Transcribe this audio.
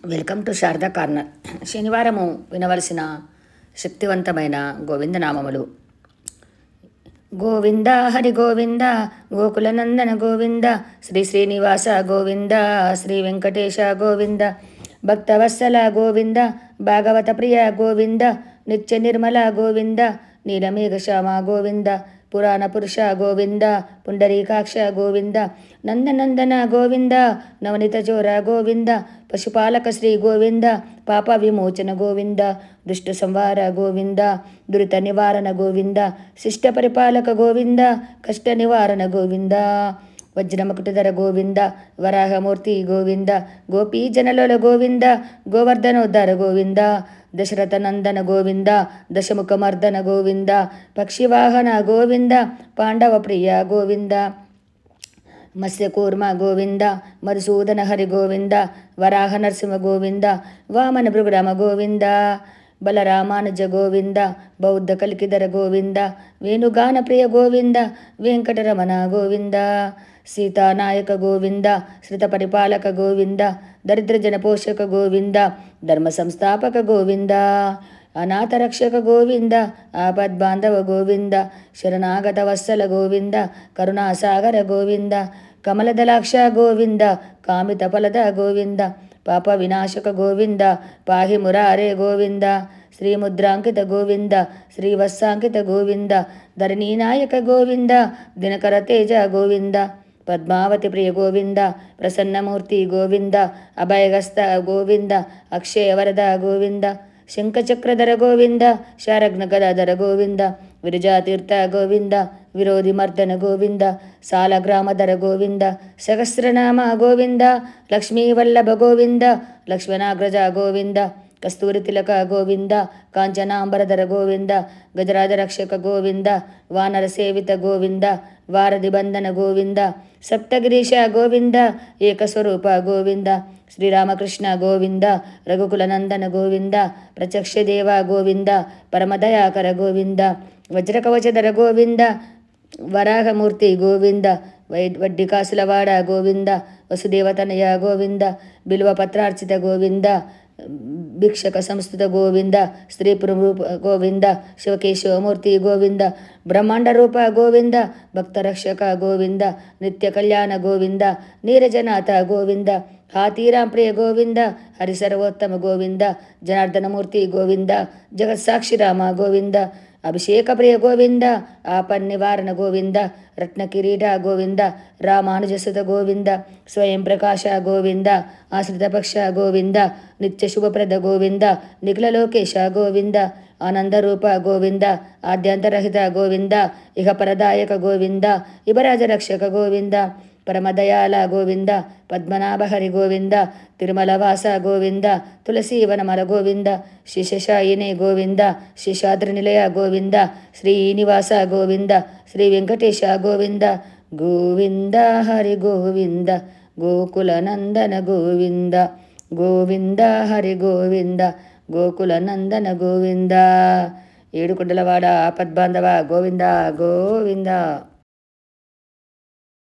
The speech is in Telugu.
Welcome to Sharada corner. శనివారము వినవలసిన శక్తివంతమైన గోవిందనామములు. గోవింద హరి గోవింద, గోకులనందన గోవింద, శ్రీ శ్రీనివాస గోవింద, శ్రీ వెంకటేశ గోవింద, భక్తవత్సల గోవింద, భాగవత ప్రియ గోవింద, నిత్య నిర్మల గోవింద, నీలమేఘశ్యామ గోవింద, పురాణ పురుష గోవింద, పుండరీకాక్ష గోవింద, నందనందన గోవింద, నవనిత చోర గోవింద, పశుపాలక శ్రీ గోవింద, పాప విమోచన గోవింద, దుష్ట సంవార గోవింద, దురిత నివారణ గోవింద, శిష్ట పరిపాలక గోవింద, కష్ట నివారణ గోవింద, వజ్రమకుటధర గోవింద, వరాహమూర్తి గోవింద, గోపీ జనలోల గోవింద, గోవర్ధనోద్ధార గోవింద, దశరథ నందన గోవింద, దశముఖమర్దన గోవింద, పక్షివాహన గోవింద, పాండవ ప్రియ గోవింద, మత్స్యకూర్మ గోవింద, మధుసూదన హరి గోవింద, వరాహ నరసింహ గోవింద, వామన భృగురామ గోవింద, బలరామానుజ గోవింద, బౌద్ధ కలికిధర గోవింద, వేణుగాన ప్రియ గోవింద, వెంకటరమణ గోవింద, సీతానాయక గోవింద, శ్రిత పరిపాలక గోవింద, దరిద్రజన పోషక గోవింద, ధర్మ సంస్థాపక గోవింద, అనాథ రక్షక గోవింద, ఆపద్బాంధవ గోవింద, శరణాగత వత్సల గోవింద, కరుణాసాగర గోవింద, కమలదలాక్ష గోవింద, కామిత ఫలద గోవింద, పాప వినాశక గోవింద, పాహి మురారే గోవింద, శ్రీముద్రాంకిత గోవింద, శ్రీవత్సాంకిత గోవింద, ధరణీనాయక గోవింద, దినకర తేజ గోవింద, పద్మావతి ప్రియ గోవింద, ప్రసన్నమూర్తి గోవింద, అభయగస్త గోవింద, అక్షయవరద గోవింద, శంఖచక్రధర గోవింద, శారగ్న గదాధర గోవింద, విరజాతీర్థ గోవింద, విరోధి మర్దన గోవింద, సాలగ్రామధర గోవింద, సహస్రనామ గోవింద, లక్ష్మీవల్లభ గోవింద, లక్ష్మణాగ్రజ గోవింద, కస్తూరి తిలక గోవింద, కాంచనాంబరధర గోవింద, గజరాజ రక్షక గోవింద, వానర సేవిత గోవింద, వారధి బంధన గోవింద, సప్తగిరీశ గోవింద, ఏకస్వరూప గోవింద, శ్రీరామకృష్ణ గోవింద, రఘుకుల నందన గోవింద, ప్రత్యక్ష దేవ గోవింద, పరమదయాకర గోవింద, వజ్రకవచధర గోవింద, వరాహమూర్తి గోవింద, వడ్డికాసులవాడ గోవింద, వసుదేవతనయ గోవింద, బిల్వ పత్రార్చిత గోవింద, భిక్షక సంస్థిత గోవింద, స్త్రీ రూప గోవింద, శివకేశవమూర్తి గోవింద, బ్రహ్మాండ రూప గోవింద, భక్తరక్షక గోవింద, నిత్య కళ్యాణ గోవింద, నీరజనాథ గోవింద, హాతీరాం ప్రియ గోవింద, హరి సర్వోత్తమ గోవింద, జనార్దనమూర్తి గోవింద, జగత్సాక్షిరామ గోవింద, అభిషేక ప్రియ గోవింద, ఆపన్ నివారణ గోవింద, రత్న కిరీట గోవింద, రామానుజసుత గోవింద, స్వయం ప్రకాశ గోవింద, ఆశ్రితపక్ష గోవింద, నిత్య శుభప్రద గోవింద, నిఖిలలోకేశ గోవింద, ఆనందరూప గోవింద, ఆద్యంతరహిత గోవింద, ఇహ పరదాయక గోవింద, యువరాజ రక్షక గోవింద, పరమదయాల గోవింద, పద్మనాభహరి గోవింద, తిరుమలవాస గోవింద, తులసీవనమల గోవింద, శిశశాయినే గోవింద, శేషాద్రి నిలయ గోవింద, శ్రీనివాస గోవింద, శ్రీ వెంకటేశ గోవింద, గోవింద హరి గోవింద, గోకుల నందన గోవింద, గోవింద హరి గోవింద, గోకుల నందన గోవింద, ఏడుకొండలవాడ ఆపద్బాంధవ గోవింద గోవింద.